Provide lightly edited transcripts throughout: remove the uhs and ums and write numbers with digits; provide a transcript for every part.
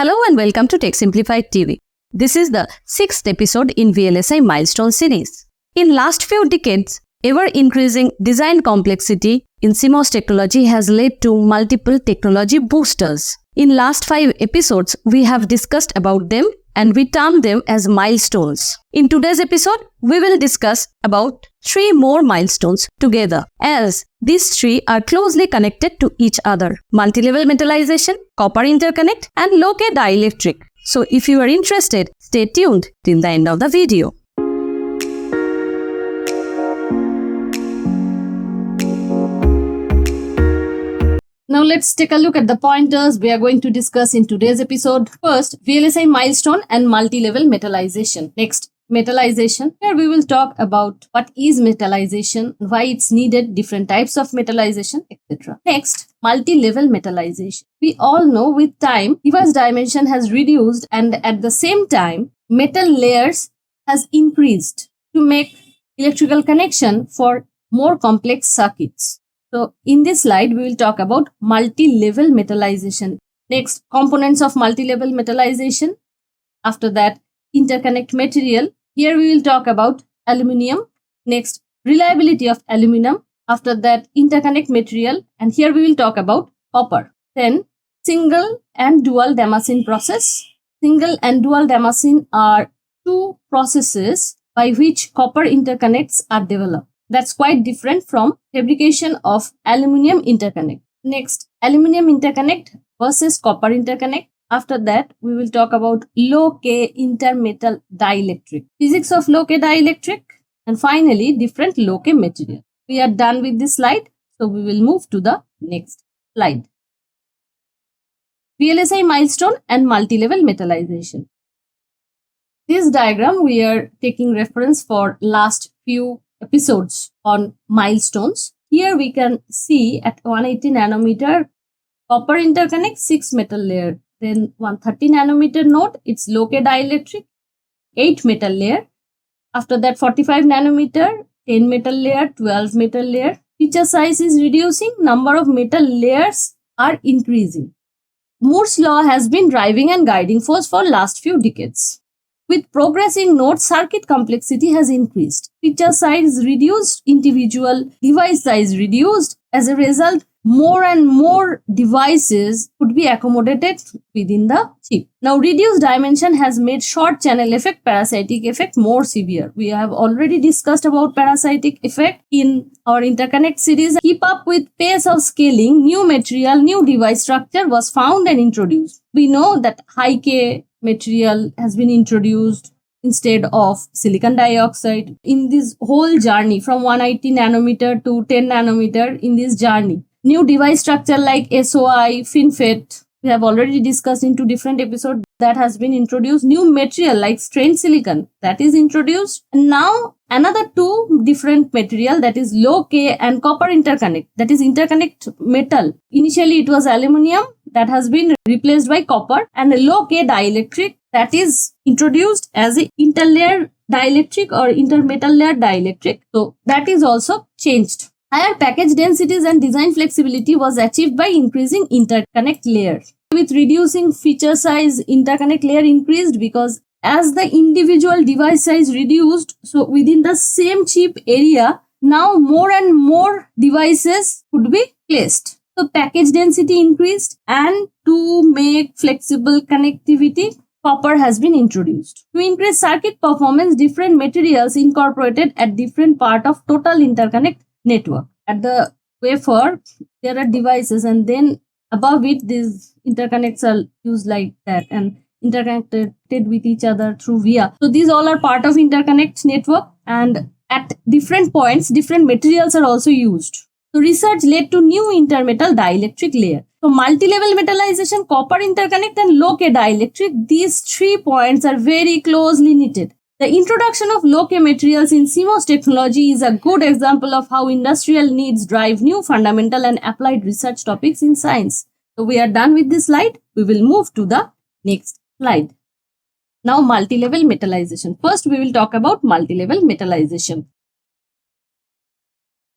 Hello and welcome to Tech Simplified TV. This is the 6th episode in VLSI Milestone series. In last few decades, ever-increasing design complexity in CMOS technology has led to multiple technology boosters. In last 5 episodes, we have discussed about them and we term them as milestones. In today's episode, we will discuss about 3 more milestones together, as these 3 are closely connected to each other: multi-level metallization, copper interconnect, and low-K dielectric. So if you are interested, stay tuned till the end of the video. Now let's take a look at the pointers we are going to discuss in today's episode. First, VLSI milestone and multi-level metallization. Next, metallization. Here we will talk about what is metallization, why it's needed, different types of metallization, etc. Next, multi-level metallization. We all know with time, device dimension has reduced and at the same time, metal layers has increased to make electrical connection for more complex circuits. So in this slide, we will talk about multi-level metallization. Next, components of multi-level metallization. After that, interconnect material. Here we will talk about aluminium. Next, reliability of aluminum. After that, interconnect material. And here we will talk about copper. Then, single and dual Damascene process. Single and dual Damascene are 2 processes by which copper interconnects are developed. That's quite different from fabrication of aluminium interconnect. Next, aluminium interconnect versus copper interconnect. After that, we will talk about low-K intermetal dielectric, physics of low-K dielectric, and finally, different low-K material. We are done with this slide, so we will move to the next slide. VLSI milestone and multi-level metallization. This diagram we are taking reference for last few episodes on milestones. Here we can see at 180 nanometer copper interconnect 6 metal layer. Then 130 nanometer node, it's low-K dielectric 8 metal layer. After that 45 nanometer 10 metal layer, 12 metal layer. Feature size is reducing, number of metal layers are increasing. Moore's law has been driving and guiding force for last few decades. With progressing node, circuit complexity has increased. Feature size reduced, individual device size reduced. As a result, more and more devices could be accommodated within the chip. Now, reduced dimension has made short channel effect, parasitic effect more severe. We have already discussed about parasitic effect in our interconnect series. Keep up with pace of scaling, new material, new device structure was found and introduced. We know that high-K material has been introduced instead of silicon dioxide. In this whole journey from 180 nanometer to 10 nanometer, in this journey, new device structure like SOI, FinFET, we have already discussed in 2 different episodes, that has been introduced. New material like strained silicon, that is introduced. And now another 2 different material, that is low-K and copper interconnect, that is interconnect metal. Initially it was aluminium, that has been replaced by copper, and a low-K dielectric that is introduced as a interlayer dielectric or intermetal layer dielectric. So that is also changed. Higher package densities and design flexibility was achieved by increasing interconnect layers. With reducing feature size, interconnect layer increased because as the individual device size reduced, so within the same chip area, now more and more devices could be placed. So package density increased, and to make flexible connectivity, copper has been introduced. To increase circuit performance, different materials incorporated at different part of total interconnect network. At the wafer, there are devices, and then above it, these interconnects are used like that and interconnected with each other through via. So these all are part of interconnect network, and at different points, different materials are also used. So research led to new intermetal dielectric layer. So multi-level metallization, copper interconnect, and low-K dielectric, these 3 points are very closely knitted. The introduction of low-K materials in CMOS technology is a good example of how industrial needs drive new fundamental and applied research topics in science. So we are done with this slide. We will move to the next slide. Now multi-level metallization. First, we will talk about multi-level metallization.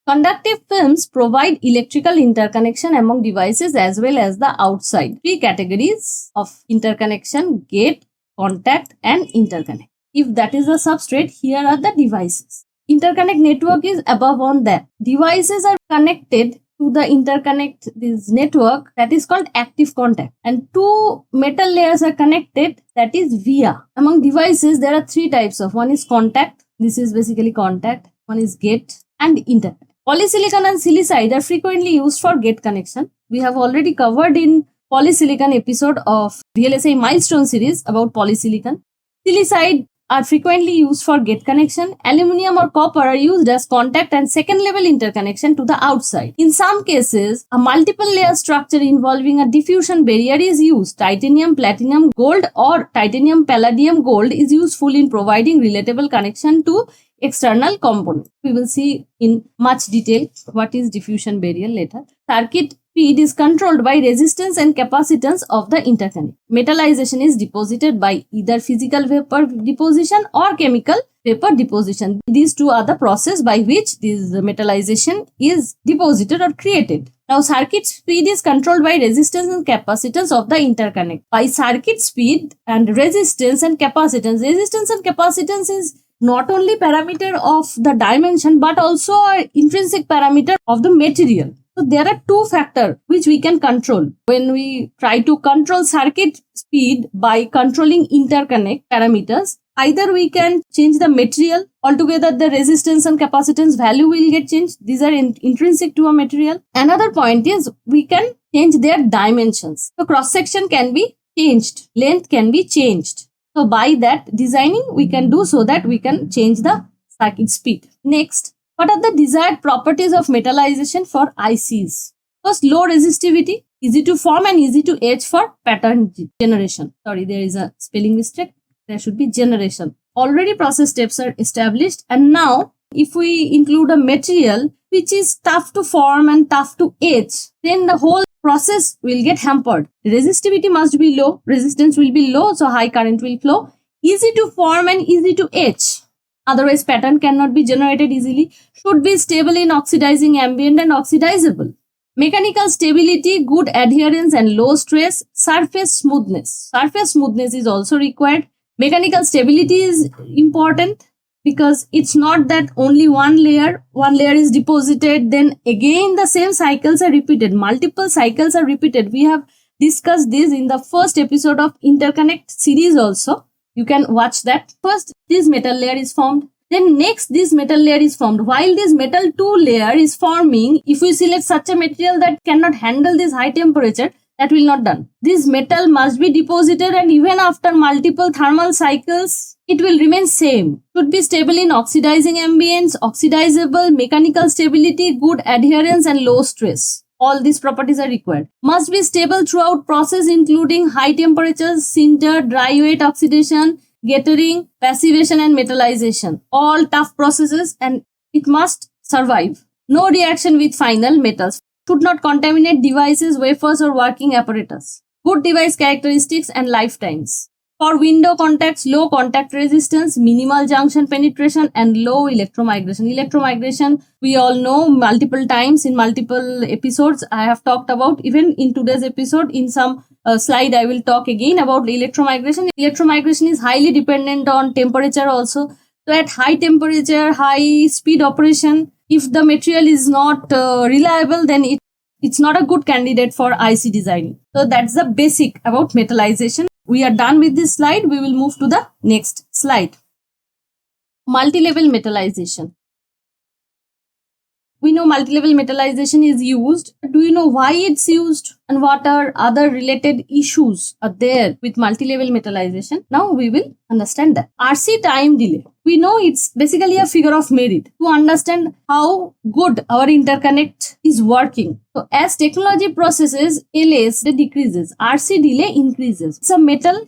Conductive films provide electrical interconnection among devices as well as the outside. Three categories of interconnection: gate, contact, and interconnect. If that is the substrate, here are the devices. Interconnect network is above on that. Devices are connected to the interconnect this network that is called active contact, and two metal layers are connected, that is via. Among devices there are three types of: one is contact, this is basically contact, one is gate, and interconnect. Polysilicon and silicide are frequently used for gate connection. We have already covered in polysilicon episode of VLSI milestone series about polysilicon. Silicide are frequently used for gate connection. Aluminium or copper are used as contact and second level interconnection to the outside. In some cases, a multiple layer structure involving a diffusion barrier is used. Titanium, platinum, gold, or titanium, palladium, gold is useful in providing relatable connection to external components. We will see in much detail what is diffusion barrier later. Circuit speed is controlled by resistance and capacitance of the interconnect. Metallization is deposited by either physical vapor deposition or chemical vapor deposition. These two are the process by which this metallization is deposited or created. Now, circuit speed is controlled by resistance and capacitance of the interconnect. By circuit speed and resistance and capacitance is not only parameter of the dimension but also an intrinsic parameter of the material. So there are two factors which we can control. When we try to control circuit speed by controlling interconnect parameters, either we can change the material altogether, the resistance and capacitance value will get changed. These are intrinsic to a material. Another point is we can change their dimensions. So cross section can be changed, length can be changed. So by that designing we can do so that we can change the circuit speed. Next, what are the desired properties of metallization for ICs? First, low resistivity, easy to form and easy to etch for pattern generation. Sorry, there is a spelling mistake. There should be generation. Already process steps are established, and now if we include a material which is tough to form and tough to etch, then the whole process will get hampered. Resistivity must be low, resistance will be low, so high current will flow. Easy to form and easy to etch. Otherwise, pattern cannot be generated easily. Should be stable in oxidizing ambient and oxidizable. Mechanical stability, good adherence and low stress. Surface smoothness. Surface smoothness is also required. Mechanical stability is important because it's not that only one layer is deposited, then again the same cycles are repeated. Multiple cycles are repeated. We have discussed this in the first episode of interconnect series also. You can watch that. First, this metal layer is formed. Then next, this metal layer is formed. While this metal 2 layer is forming, if we select such a material that cannot handle this high temperature, that will not done. This metal must be deposited, and even after multiple thermal cycles, it will remain same. Should be stable in oxidizing ambience, oxidizable, mechanical stability, good adherence and low stress. All these properties are required. Must be stable throughout process including high temperatures, sinter, dry wet oxidation, gathering, passivation and metallization. All tough processes, and it must survive. No reaction with final metals. Should not contaminate devices, wafers or working apparatus. Good device characteristics and lifetimes. For window contacts, low contact resistance, minimal junction penetration and low electromigration. Electromigration, we all know multiple times in multiple episodes I have talked about. Even in today's episode, in some slide I will talk again about electromigration. Electromigration is highly dependent on temperature also. So at high temperature, high speed operation, if the material is not reliable, then it's not a good candidate for IC designing. So that's the basic about metallization. We are done with this slide. We will move to the next slide. MultiLEvel metallization. We know MultiLEvel metallization is used. Do you know why it's used and what are other related issues are there with MultiLEvel metallization? Now we will understand that. RC time delay. We know it's basically a figure of merit to understand how good our interconnect is working. So as technology processes, LS decreases, RC delay increases. It's a metal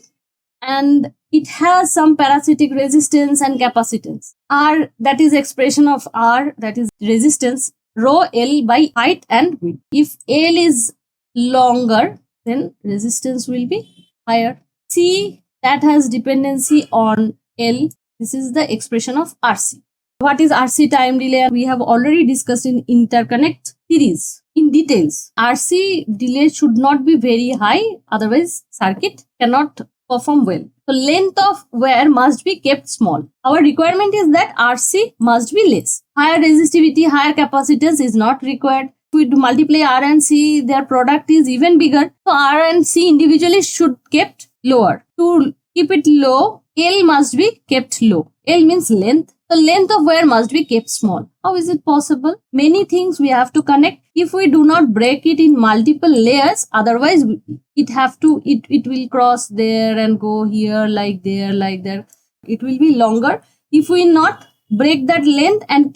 and it has some parasitic resistance and capacitance. R, that is expression of R, that is resistance, rho L by height and width. If L is longer, then resistance will be higher. C, that has dependency on L. This is the expression of RC. What is RC time delay? We have already discussed in interconnect series in details. RC delay should not be very high, otherwise circuit cannot perform well. So length of wear must be kept small. Our requirement is that RC must be less. Higher resistivity, higher capacitance is not required. If we multiply R and C, their product is even bigger. So R and C individually should kept lower. To keep it low, L must be kept low. L means length. The length of wear must be kept small. How is it possible? Many things we have to connect. If we do not break it in multiple layers, otherwise it will cross there and go here, like there. It will be longer if we not break that length and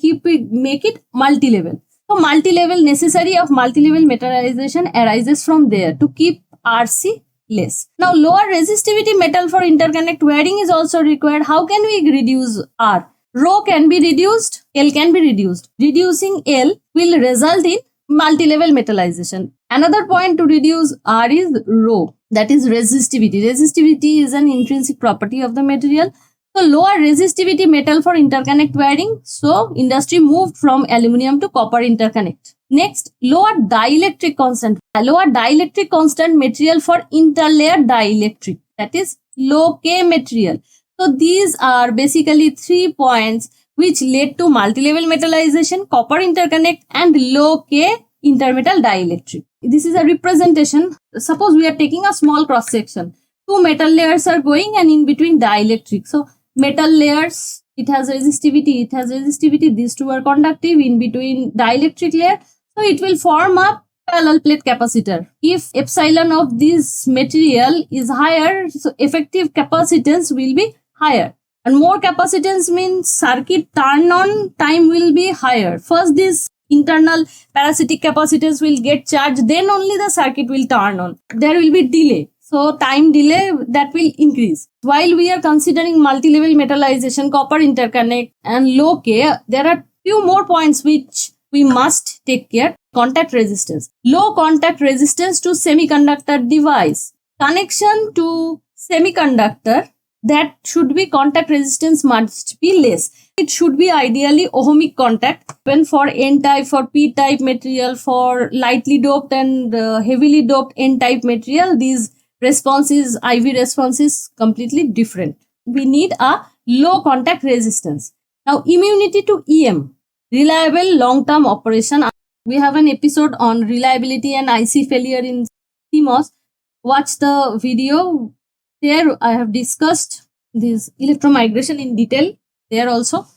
make it multi-level. So multi-level, necessary of multi-level metallization arises from there to keep RC less. Now lower resistivity metal for interconnect wearing is also required. How can we reduce R? Rho can be reduced, L can be reduced. Reducing L will result in multi-level metallization. Another point to reduce R is rho, that is resistivity. Resistivity is an intrinsic property of the material. So lower resistivity metal for interconnect wearing. So industry moved from aluminium to copper interconnect. Next, lower dielectric constant. Lower dielectric constant material for interlayer dielectric, that is low K material. So these are basically 3 points which led to multi-level metallization, copper interconnect and low K intermetal dielectric. This is a representation. Suppose we are taking a small cross section. 2 metal layers are going and in between dielectric. So metal layers, it has resistivity, these two are conductive, in between dielectric layer. So it will form a parallel plate capacitor. If epsilon of this material is higher, so effective capacitance will be higher. And more capacitance means circuit turn on time will be higher. First this internal parasitic capacitance will get charged, then only the circuit will turn on. There will be delay. So time delay that will increase. While we are considering multi-level metallization, copper interconnect and low K, there are few more points which we must take care. Contact resistance. Low contact resistance to semiconductor device. Connection to semiconductor, that should be contact resistance must be less. It should be ideally ohmic contact. When for N-type, for P-type material, for lightly doped and heavily doped N-type material, these responses, IV response is completely different. We need a low contact resistance. Now immunity to EM. Reliable long-term operation. We have an episode on reliability and IC failure in CMOS. Watch the video. There I have discussed this electromigration in detail there also.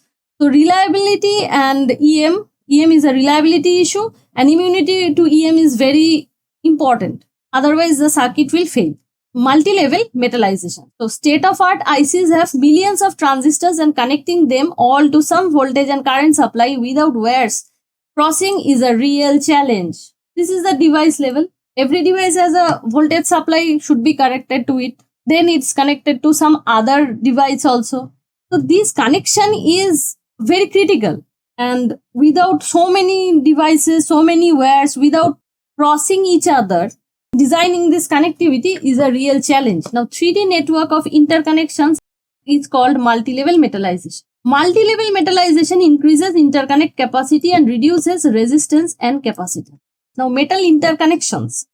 So reliability and EM is a reliability issue and immunity to EM is very important. Otherwise the circuit will fail. Multi-level metallization. So state-of-art ICs have millions of transistors and connecting them all to some voltage and current supply without wires crossing is a real challenge. This is the device level. Every device has a voltage supply should be connected to it. Then it's connected to some other device also. So this connection is very critical. And without so many devices, so many wires, without crossing each other, designing this connectivity is a real challenge. Now 3D network of interconnections is called multi-level metallization. Multi-level metallization increases interconnect capacity and reduces resistance and capacitance. Now metal interconnections.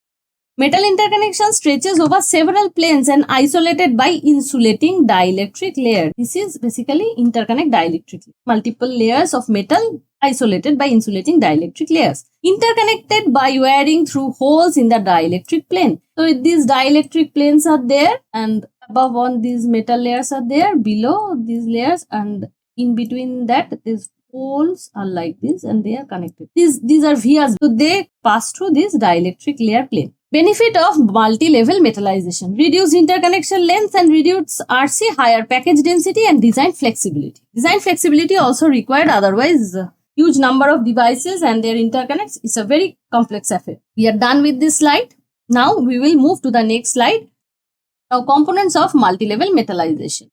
Metal interconnection stretches over several planes and isolated by insulating dielectric layer. This is basically interconnect dielectric. Multiple layers of metal isolated by insulating dielectric layers. Interconnected by wiring through holes in the dielectric plane. So these dielectric planes are there and above on these metal layers are there, below these layers and in between that these holes are like this and they are connected. These are vias. So they pass through this dielectric layer plane. Benefit of multi-level metallization. Reduce interconnection length and reduce RC, higher package density and design flexibility. Design flexibility also required, otherwise huge number of devices and their interconnects is a very complex affair. We are done with this slide. Now we will move to the next slide. Now components of multi-level metallization.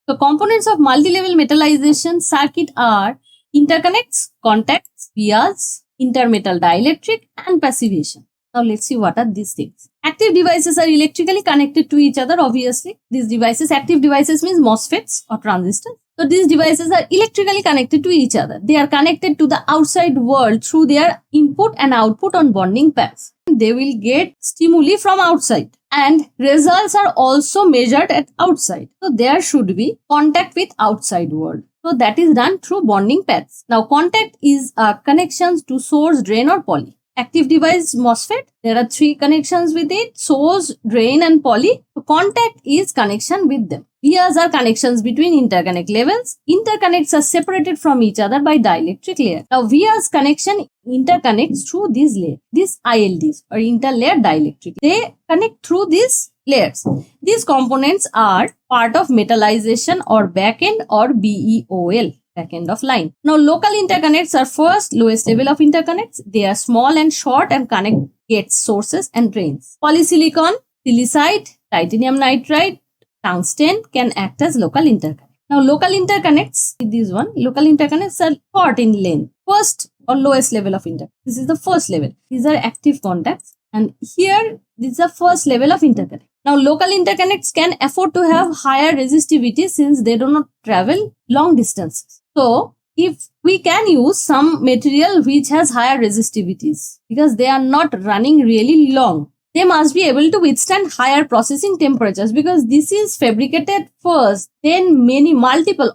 So components of multi-level metallization circuit are interconnects, contacts, vias, intermetal dielectric and passivation. Now let's see what are these things. Active devices are electrically connected to each other, obviously. These devices, active devices means MOSFETs or transistors. So these devices are electrically connected to each other. They are connected to the outside world through their input and output on bonding pads. They will get stimuli from outside, and results are also measured at outside. So there should be contact with outside world. So that is done through bonding pads. Now contact is connections to source, drain or poly. Active device MOSFET, there are 3 connections with it: source, drain and poly. So contact is connection with them. Vias are connections between interconnect levels. Interconnects are separated from each other by dielectric layer. Now vias connection interconnects through these layers. These ILDs or interlayer dielectric. They connect through these layers. These components are part of metallization or backend or BEOL. Backend of line. Now local interconnects are first lowest level of interconnects. They are small and short and connect gates, sources and drains. Polysilicon, silicide, titanium nitride, tungsten can act as local interconnect. Now local interconnects, local interconnects are short in length. First or lowest level of interconnect. This is the first level. These are active contacts, and here this is the first level of interconnect. Now local interconnects can afford to have higher resistivity since they do not travel long distances. So if we can use some material which has higher resistivities because they are not running really long, they must be able to withstand higher processing temperatures because this is fabricated first, then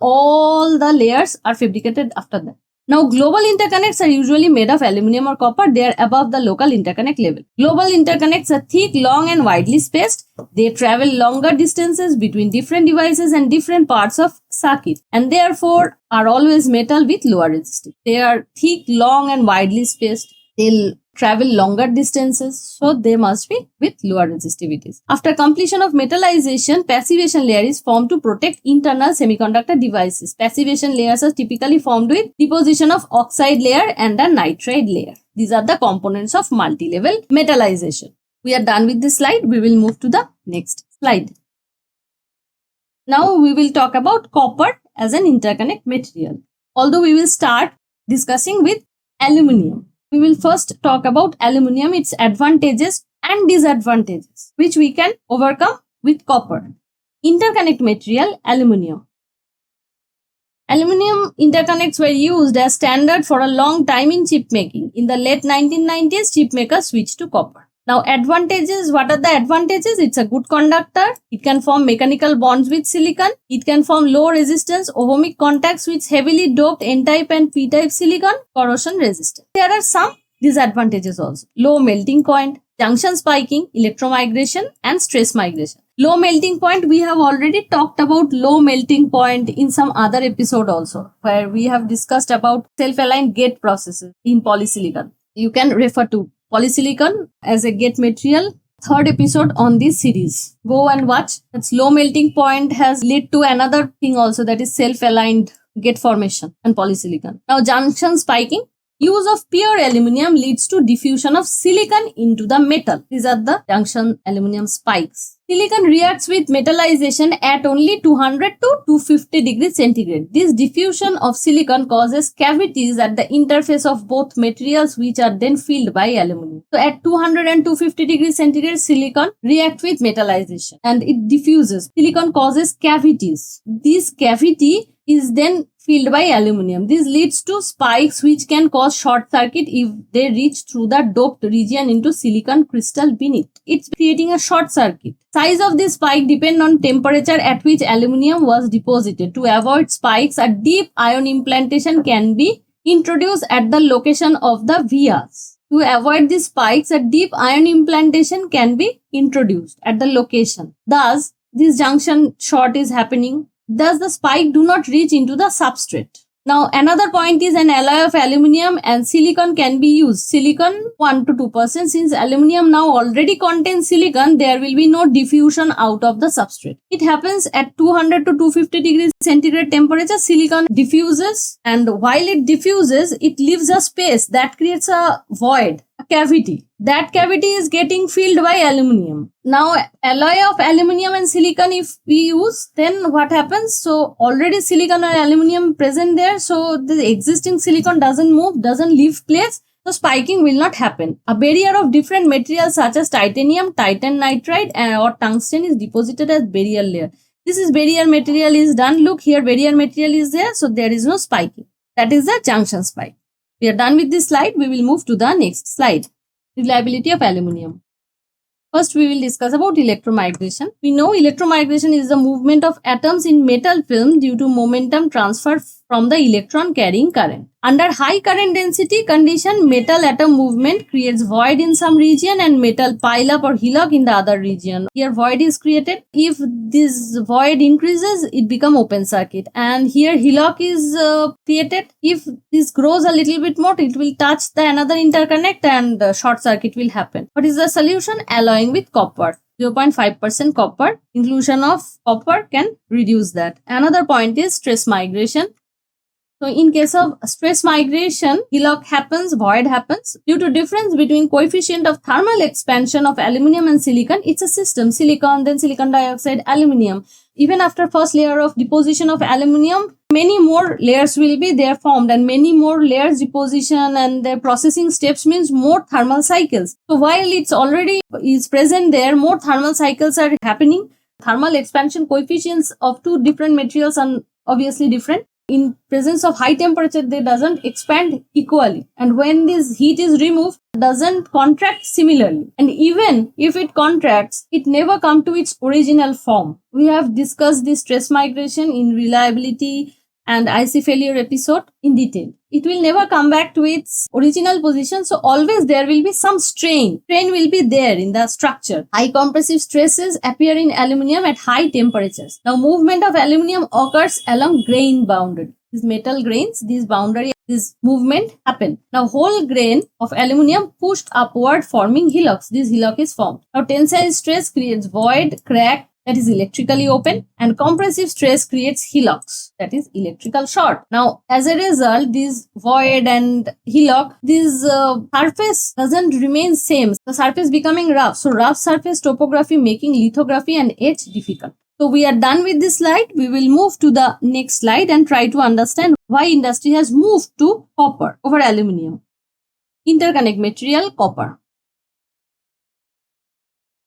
all the layers are fabricated after that. Now, global interconnects are usually made of aluminum or copper. They are above the local interconnect level. Global interconnects are thick, long and widely spaced. They travel longer distances between different devices and different parts of circuit, and therefore are always metal with lower resistance. They are thick, long and widely spaced. They'll travel longer distances, so they must be with lower resistivities. After completion of metallization, passivation layer is formed to protect internal semiconductor devices. Passivation layers are typically formed with deposition of oxide layer and a nitride layer. These are the components of multi-level metallization. We are done with this slide. We will move to the next slide. Now we will talk about copper as an interconnect material. Although we will start discussing with aluminium. We will first talk about aluminium, its advantages and disadvantages, which we can overcome with copper. Interconnect material, aluminium. Aluminium interconnects were used as standard for a long time in chip making. In the late 1990s, chip makers switched to copper. Now advantages, what are the advantages? It's a good conductor. It can form mechanical bonds with silicon. It can form low resistance ohmic contacts with heavily doped N-type and P-type silicon, corrosion resistant. There are some disadvantages also. Low melting point, junction spiking, electromigration and stress migration. Low melting point, we have already talked about low melting point in some other episode also, where we have discussed about self-aligned gate processes in polysilicon. You can refer to polysilicon as a gate material, 3rd episode on this series. Go and watch. Its low melting point has led to another thing also, that is self-aligned gate formation and polysilicon. Now junction spiking. Use of pure aluminium leads to diffusion of silicon into the metal. These are the junction aluminium spikes. Silicon reacts with metallization at only 200 to 250 degrees centigrade. This diffusion of silicon causes cavities at the interface of both materials, which are then filled by aluminium. So at 200 and 250 degrees centigrade, silicon reacts with metallization and it diffuses. Silicon causes cavities. This cavity is then filled by aluminium. This leads to spikes which can cause short circuit if they reach through the doped region into silicon crystal beneath. It's creating a short circuit. Size of this spike depends on temperature at which aluminium was deposited. To avoid spikes, a deep ion implantation can be introduced at the location of the vias. To avoid these spikes, a deep ion implantation can be introduced at the location. Thus, this junction short is happening. Thus, the spike do not reach into the substrate. Now, another point is an alloy of aluminium and silicon can be used. Silicon 1 to 2%. Since aluminium now already contains silicon, there will be no diffusion out of the substrate. It happens at 200 to 250 degrees centigrade temperature. Silicon diffuses, and while it diffuses, it leaves a space that creates a void, a cavity. That cavity is getting filled by aluminium. Now, alloy of aluminium and silicon if we use, then what happens? So, already silicon or aluminium present there. So, the existing silicon doesn't move, doesn't leave place. So, spiking will not happen. A barrier of different materials such as titanium, titan nitride or tungsten is deposited as barrier layer. This is barrier material is done. Look here, barrier material is there, so there is no spiking. That is the junction spike. We are done with this slide. We will move to the next slide. Reliability of aluminium. First, we will discuss about electromigration. We know electromigration is the movement of atoms in metal film due to momentum transfer from the electron carrying current. Under high current density condition, metal atom movement creates void in some region and metal pile up or hillock in the other region. Here void is created. If this void increases, it becomes open circuit. And here hillock is created. If this grows a little bit more, it will touch the another interconnect and short circuit will happen. What is the solution? Alloying with copper. 0.5% copper. Inclusion of copper can reduce that. Another point is stress migration. So in case of stress migration, hillock happens, void happens. Due to difference between coefficient of thermal expansion of aluminium and silicon, it's a system. Silicon, then silicon dioxide, aluminium. Even after first layer of deposition of aluminium, many more layers will be there formed and many more layers deposition and their processing steps means more thermal cycles. So while it's already is present there, more thermal cycles are happening. Thermal expansion coefficients of two different materials are obviously different. In presence of high temperature, they doesn't expand equally. And when this heat is removed, it doesn't contract similarly. And even if it contracts, it never comes to its original form. We have discussed this stress migration in reliability and IC failure episode in detail. It will never come back to its original position. So always there will be some strain. Strain will be there in the structure. High compressive stresses appear in aluminium at high temperatures. Now movement of aluminium occurs along grain boundary. These metal grains, these boundary, this movement happen. Now whole grain of aluminium pushed upward forming hillocks. This hillock is formed. Now tensile stress creates void, crack, that is electrically open, and compressive stress creates hillocks, that is electrical short. Now as a result, this void and hillock, this surface doesn't remain same. The surface becoming rough. So rough surface topography making lithography and etch difficult. So we are done with this slide. We will move to the next slide and try to understand why industry has moved to copper over aluminium. Interconnect material, copper.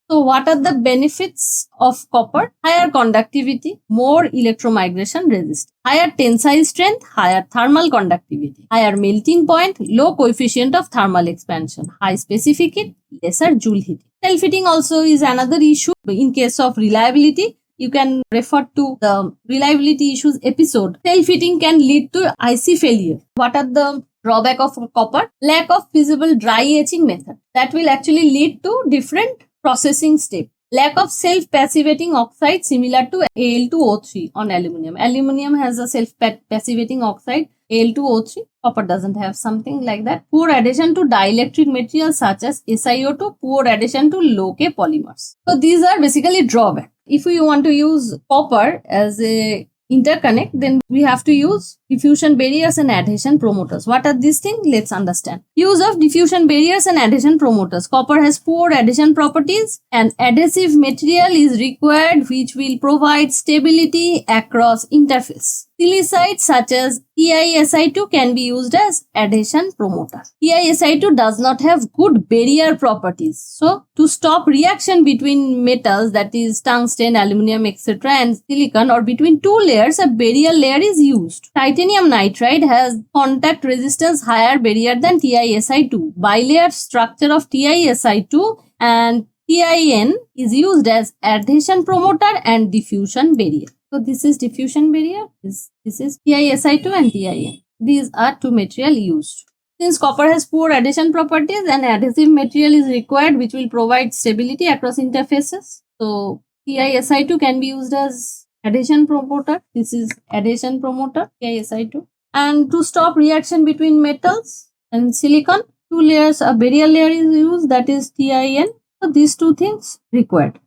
So what are the benefits of copper? Higher conductivity, more electromigration resistance, higher tensile strength, higher thermal conductivity, higher melting point, low coefficient of thermal expansion, high specific, lesser Joule heating. Self-heating also is another issue. In case of reliability, you can refer to the reliability issues episode. Self-heating can lead to IC failure. What are the drawback of copper? Lack of feasible dry etching method. That will actually lead to different processing step. Lack of self-passivating oxide similar to Al2O3 on aluminium. Aluminium has a self-passivating oxide Al2O3. Copper doesn't have something like that. Poor addition to dielectric materials such as SiO2. Poor addition to low-K polymers. So these are basically drawbacks. If we want to use copper as a interconnect, then we have to use diffusion barriers and adhesion promoters. What are these things? Let's understand. Use of diffusion barriers and adhesion promoters. Copper has poor adhesion properties and adhesive material is required which will provide stability across interface. Silicides such as TiSi2 can be used as adhesion promoter. TiSi2 does not have good barrier properties. So, to stop reaction between metals, that is tungsten, aluminium, etc. and silicon, or between two layers, a barrier layer is used. Titanium nitride has contact resistance higher barrier than TiSi2. Bilayer structure of TiSi2 and TiN is used as adhesion promoter and diffusion barrier. So this is diffusion barrier, this is TiSi2 and TiN. These are two material used. Since copper has poor adhesion properties, an adhesive material is required which will provide stability across interfaces. So TiSi2 can be used as adhesion promoter. This is adhesion promoter, TiSi2. And to stop reaction between metals and silicon, two layers, a barrier layer is used, that is TiN. So these two things required.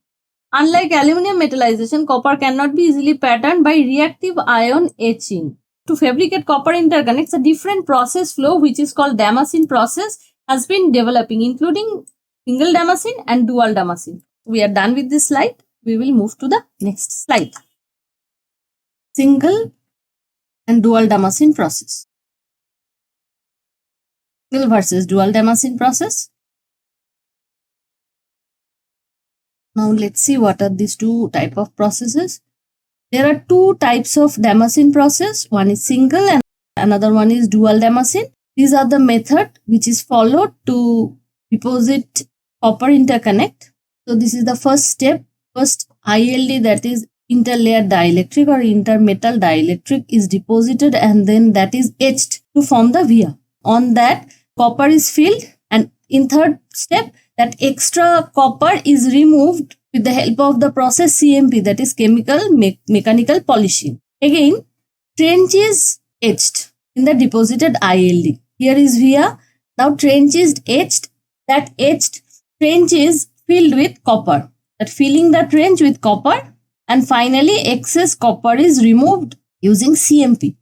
Unlike aluminium metallization, copper cannot be easily patterned by reactive ion etching. To fabricate copper interconnects, a different process flow which is called Damascene process has been developing, including single Damascene and dual Damascene. We are done with this slide. We will move to the next slide. Single and dual Damascene process. Single versus dual Damascene process. Now let's see what are these two type of processes. There are two types of Damascene process. One is single and another one is dual Damascene. These are the method which is followed to deposit copper interconnect. So this is the first step. First ILD, that is interlayer dielectric or intermetal dielectric, is deposited and then that is etched to form the via. On that, copper is filled, and in third step, that extra copper is removed with the help of the process CMP, that is mechanical polishing. Again, trench is etched in the deposited ILD. Here is via. Now trench is etched. That etched trench is filled with copper. That filling the trench with copper, and finally excess copper is removed using CMP.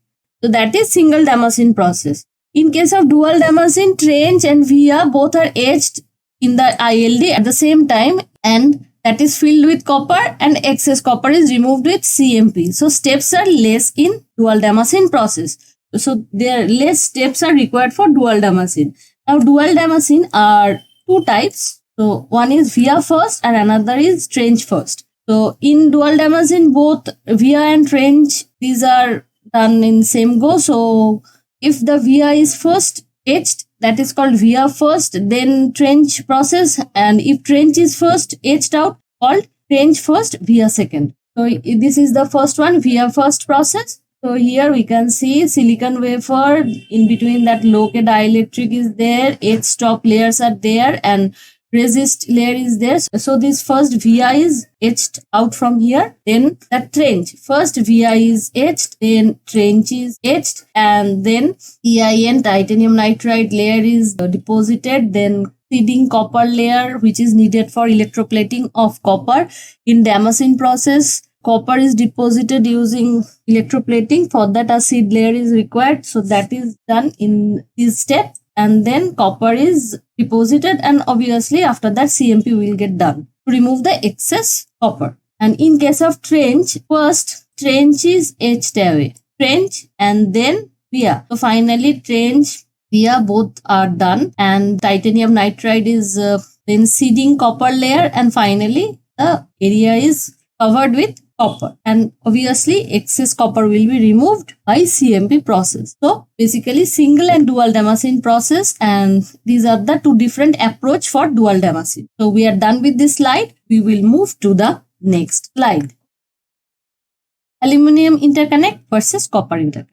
So that is single Damascene process. In case of dual Damascene, trench and via both are etched in the ILD at the same time, and that is filled with copper and excess copper is removed with CMP. So steps are less in dual Damascene process. So there less steps are required for dual Damascene. Now dual Damascene are two types. So one is via first and another is trench first. So in dual Damascene, both via and trench, these are done in same go. So if the via is first etched, that is called via first, then trench process, and if trench is first etched out, called trench first, via second. So this is the first one, via first process. So here we can see silicon wafer, in between that low K dielectric is there, etched top layers are there, and resist layer is there. So this first via is etched out from here. Then the trench. First via is etched, then trench is etched, and then TIN titanium nitride layer is deposited. Then seeding copper layer, which is needed for electroplating of copper. In Damascene process, copper is deposited using electroplating. For that, a seed layer is required. So that is done in this step. And then copper is deposited, and obviously after that CMP will get done to remove the excess copper. And in case of trench, first trench is etched away. Trench and then via. So finally trench, via both are done, and titanium nitride is then seeding copper layer, and finally the area is covered with copper, and obviously excess copper will be removed by CMP process. So basically single and dual Damascene process, and these are the two different approach for dual Damascene. So we are done with this slide. We will move to the next slide. Aluminium interconnect versus copper interconnect.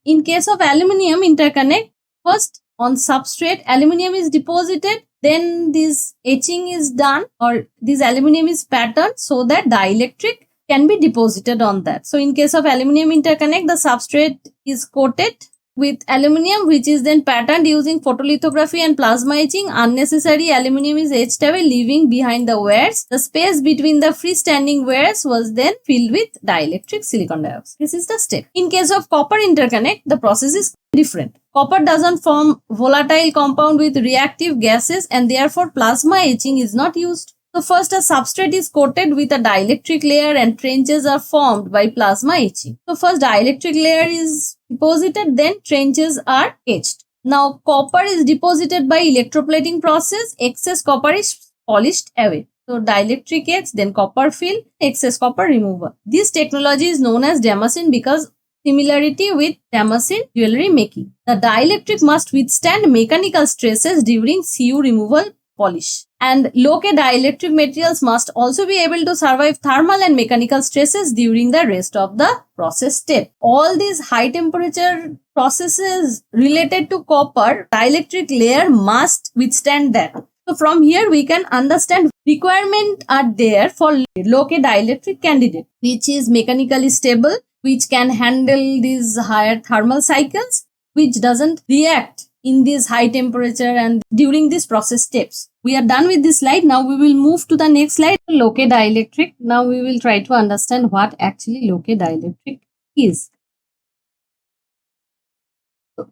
In case of aluminium interconnect, first on substrate aluminium is deposited, then this etching is done, or this aluminium is patterned so that dielectric can be deposited on that. So in case of aluminium interconnect, the substrate is coated with aluminium, which is then patterned using photolithography and plasma etching. Unnecessary aluminium is etched away, leaving behind the wires. The space between the freestanding wires was then filled with dielectric silicon dioxide. This is the step. In case of copper interconnect, the process is different. Copper doesn't form volatile compound with reactive gases, and therefore plasma etching is not used. So first a substrate is coated with a dielectric layer and trenches are formed by plasma etching. So first dielectric layer is deposited, then trenches are etched. Now copper is deposited by electroplating process. Excess copper is polished away. So dielectric etch, then copper fill, excess copper removal. This technology is known as Damascene because similarity with Damascene jewelry making. The dielectric must withstand mechanical stresses during Cu removal polish. And low K dielectric materials must also be able to survive thermal and mechanical stresses during the rest of the process step. All these high temperature processes related to copper, dielectric layer must withstand that. So from here we can understand requirement are there for low K dielectric candidate, which is mechanically stable, which can handle these higher thermal cycles, which doesn't react in this high temperature and during these process steps. We are done with this slide. Now we will move to the next slide, low K dielectric. Now we will try to understand what actually low K dielectric is.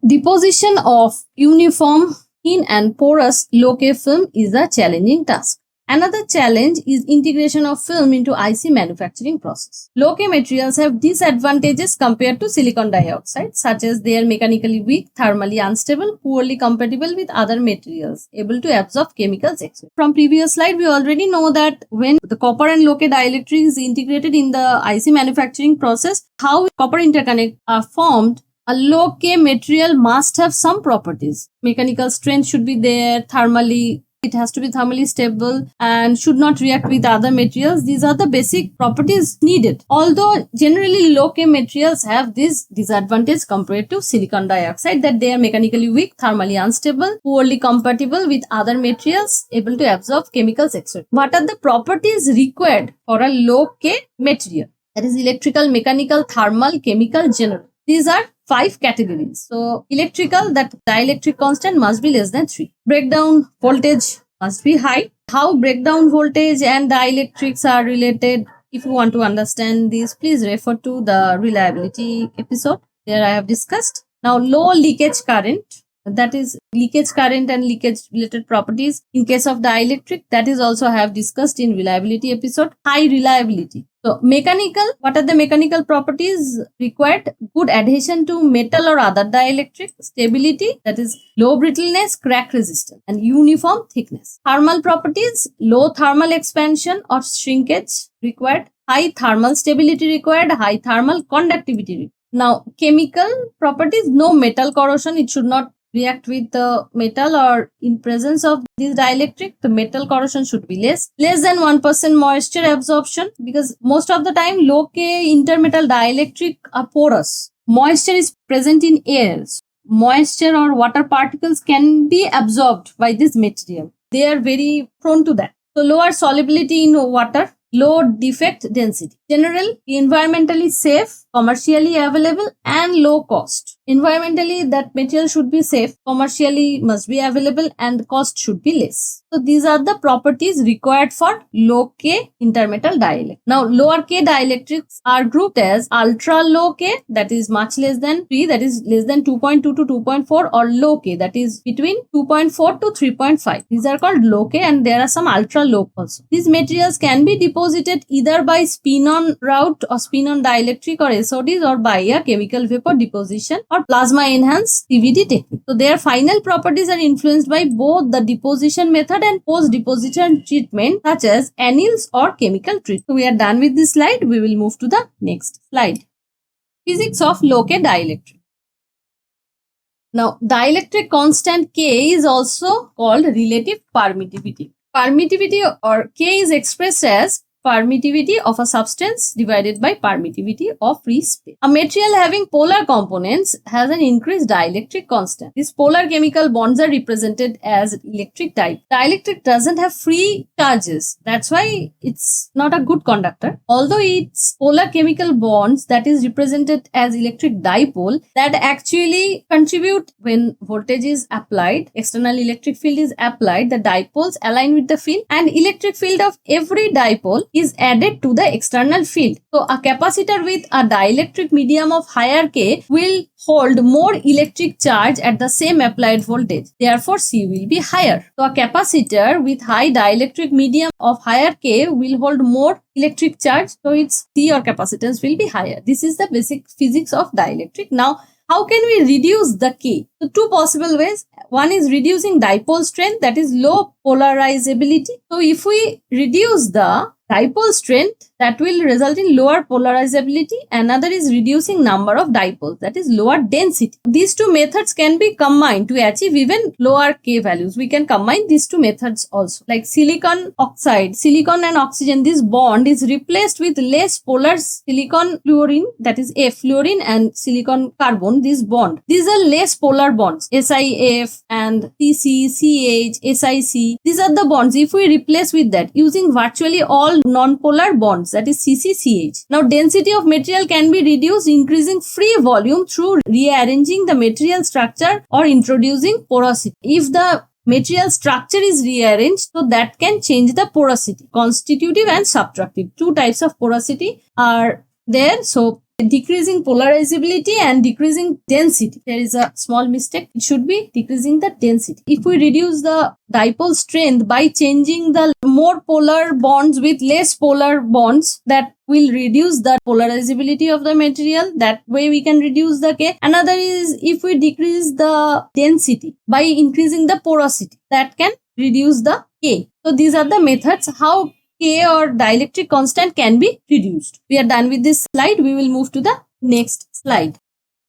Deposition of uniform, thin and porous low K film is a challenging task. Another challenge is integration of film into IC manufacturing process. Low-K materials have disadvantages compared to silicon dioxide, such as they are mechanically weak, thermally unstable, poorly compatible with other materials, able to absorb chemicals, etc. From previous slide, we already know that when the copper and low-K dielectric is integrated in the IC manufacturing process, how copper interconnect are formed. A low-K material must have some properties. Mechanical strength should be there, it has to be thermally stable and should not react with other materials. These are the basic properties needed. Although generally low-K materials have this disadvantage compared to silicon dioxide, that they are mechanically weak, thermally unstable, poorly compatible with other materials, able to absorb chemicals, etc. What are the properties required for a low-K material? That is electrical, mechanical, thermal, chemical, general. These are 5 categories. So electrical, that dielectric constant must be less than 3. Breakdown voltage must be high. How breakdown voltage and dielectrics are related, if you want to understand this, please refer to the reliability episode. There I have discussed. Now low leakage current, that is leakage current and leakage related properties in case of dielectric, that is also I have discussed in reliability episode. High reliability. So mechanical, what are the mechanical properties required? Good adhesion to metal or other dielectric, stability, that is low brittleness, crack resistance, and uniform thickness. Thermal properties, low thermal expansion or shrinkage required, high thermal stability required, high thermal conductivity required. Now chemical properties, no metal corrosion, it should not react with the metal, or in presence of this dielectric, the metal corrosion should be less than 1% moisture absorption, because most of the time low-K intermetal dielectric are porous. Moisture is present in air. Moisture or water particles can be absorbed by this material. They are very prone to that. So lower solubility in water, low defect density. General, environmentally safe, commercially available, and low cost. Environmentally, that material should be safe, commercially must be available, and cost should be less. So these are the properties required for low-K intermetal dielectric. Now lower K dielectrics are grouped as ultra low K, that is much less than 3, that is less than 2.2 to 2.4, or low K, that is between 2.4 to 3.5. These are called low K, and there are some ultra low also. These materials can be deposited either by spin-on route or spin-on dielectric or SODs, or by a chemical vapor deposition or plasma enhanced CVD technique. So their final properties are influenced by both the deposition method and post-deposition treatment, such as anneals or chemical treatment. So we are done with this slide. We will move to the next slide. Physics of low-K dielectric. Now dielectric constant K is also called relative permittivity. Permittivity, or K, is expressed as permittivity of a substance divided by permittivity of free space. A material having polar components has an increased dielectric constant. These polar chemical bonds are represented as electric type. Dielectric doesn't have free charges. That's why it's not a good conductor. Although its polar chemical bonds, that is represented as electric dipole, that actually contribute when voltage is applied, external electric field is applied, the dipoles align with the field, and electric field of every dipole is added to the external field. So a capacitor with a dielectric medium of higher K will hold more electric charge at the same applied voltage. Therefore, C will be higher. So a capacitor with high dielectric medium of higher K will hold more electric charge. So its C, or capacitance, will be higher. This is the basic physics of dielectric. Now, how can we reduce the K? So two possible ways. One is reducing dipole strength, that is low polarizability. So if we reduce the dipole strength, that will result in lower polarizability. Another is reducing number of dipoles, that is lower density. These two methods can be combined to achieve even lower K values. We can combine these two methods also. Like silicon oxide, silicon and oxygen, this bond is replaced with less polar silicon fluorine, that is F fluorine, and silicon carbon, this bond. These are less polar bonds, SiF and CC, CH, SiC. These are the bonds. If we replace with that using virtually all non-polar bonds, that is CC-CH. Now density of material can be reduced increasing free volume through rearranging the material structure or introducing porosity. If the material structure is rearranged, so that can change the porosity, constitutive and subtractive. Two types of porosity are there. So decreasing polarizability and decreasing density. There is a small mistake. It should be decreasing the density. If we reduce the dipole strength by changing the more polar bonds with less polar bonds, that will reduce the polarizability of the material. That way we can reduce the K. Another is if we decrease the density by increasing the porosity, that can reduce the K. So these are the methods how K or dielectric constant can be reduced. We are done with this slide. We will move to the next slide.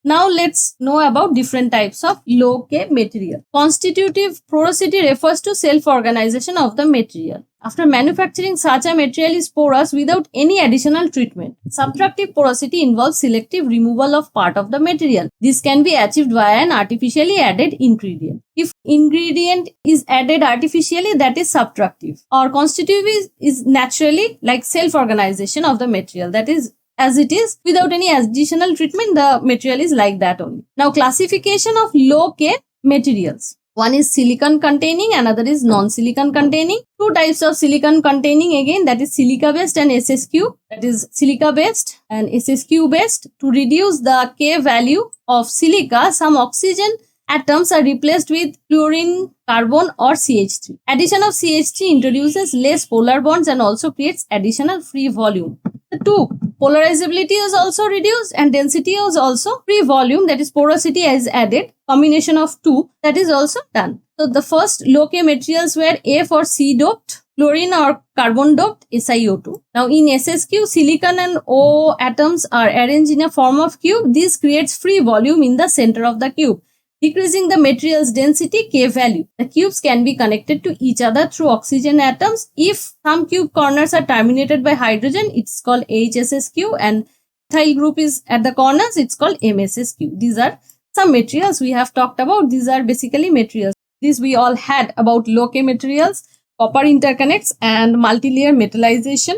Now let's know about different types of low K material. Constitutive porosity refers to self-organization of the material. After manufacturing, such a material is porous without any additional treatment. Subtractive porosity involves selective removal of part of the material. This can be achieved via an artificially added ingredient. If ingredient is added artificially, that is subtractive. Or constitutive is naturally like self-organization of the material. That is, as it is, without any additional treatment, the material is like that only. Now, classification of low K materials. One is silicon containing, another is non-silicon containing. Two types of silicon containing again, that is silica based and SSQ. That is silica based and SSQ based. To reduce the K value of silica, some oxygen atoms are replaced with fluorine, carbon or CH3. Addition of CH3 introduces less polar bonds and also creates additional free volume. The two, polarizability is also reduced and density is also free volume, that is porosity is added. Combination of two, that is also done. So the first low K materials were F or C doped, fluorine or carbon doped, SiO2. Now in SSQ, silicon and O atoms are arranged in a form of cube. This creates free volume in the center of the cube, decreasing the material's density K value. The cubes can be connected to each other through oxygen atoms. If some cube corners are terminated by hydrogen, it's called HSSQ, and methyl group is at the corners, it's called MSSQ. These are some materials we have talked about. These are basically materials. This we all had about low K materials, copper interconnects and multi-layer metallization.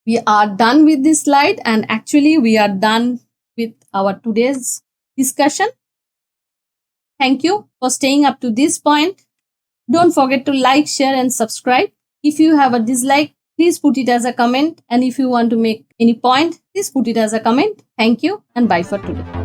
We are done with this slide, and actually we are done with our today's discussion. Thank you for staying up to this point. Don't forget to like, share and subscribe. If you have a dislike, please put it as a comment. And if you want to make any point, please put it as a comment. Thank you and bye for today.